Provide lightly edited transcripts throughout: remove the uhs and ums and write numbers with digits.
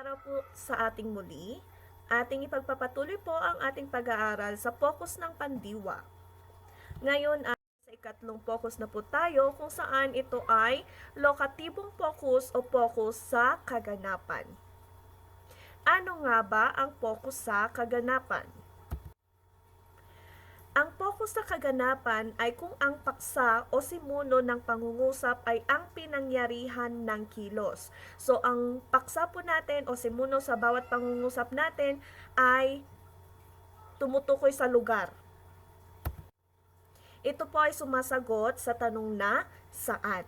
araw po sa ating muli. Ating ipagpapatuloy po ang ating pag-aaral sa focus ng pandiwa. Ngayon ay sa ikatlong focus na po tayo kung saan ito ay lokatibong focus o focus sa kaganapan. Ano nga ba ang focus sa kaganapan? Ang focus sa kaganapan ay kung ang paksa o simuno ng pangungusap ay ang pinangyarihan ng kilos. So, ang paksa po natin o simuno sa bawat pangungusap natin ay tumutukoy sa lugar. Ito po ay sumasagot sa tanong na saan.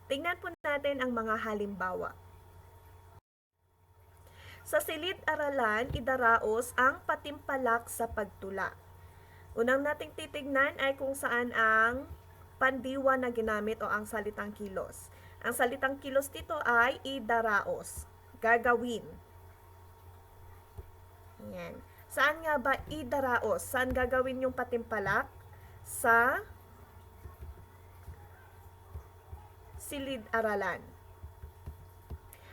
Tingnan po natin ang mga halimbawa. Sa silid-aralan, idaraos ang patimpalak sa pagtula. Unang nating titignan ay kung saan ang pandiwa na ginamit o ang salitang kilos. Ang salitang kilos dito ay idaraos, gagawin. Yan. Saan nga ba idaraos? Saan gagawin yung patimpalak? Sa silid-aralan.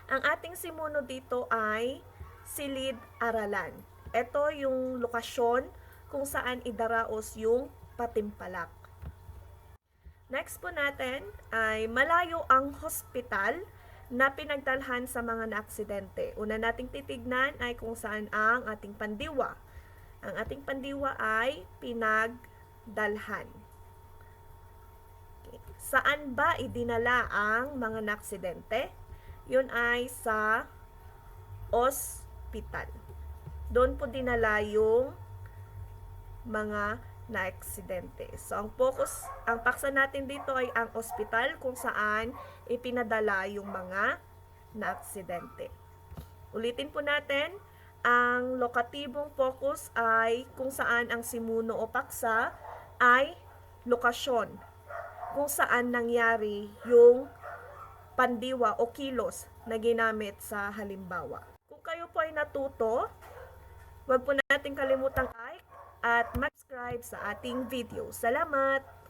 Ang ating simuno dito ay silid-aralan. Ito yung lokasyon kung saan idaraos yung patimpalak. Next po natin ay malayo ang hospital na pinagdalhan sa mga naaksidente. Una nating titignan ay kung saan ang ating pandiwa. Ang ating pandiwa ay pinagdalhan. Okay. Saan ba idinala ang mga naaksidente? Yun ay sa ospital. Doon po dinala yung mga na-aksidente. So, ang paksa natin dito ay ang ospital kung saan ipinadala yung mga na-aksidente. Ulitin po natin, ang lokatibong focus ay kung saan ang simuno o paksa ay lokasyon kung saan nangyari yung pandiwa o kilos na ginamit sa halimbawa. Kung kayo po ay natuto, huwag po natin kalimutang like at mag-subscribe sa ating video. Salamat!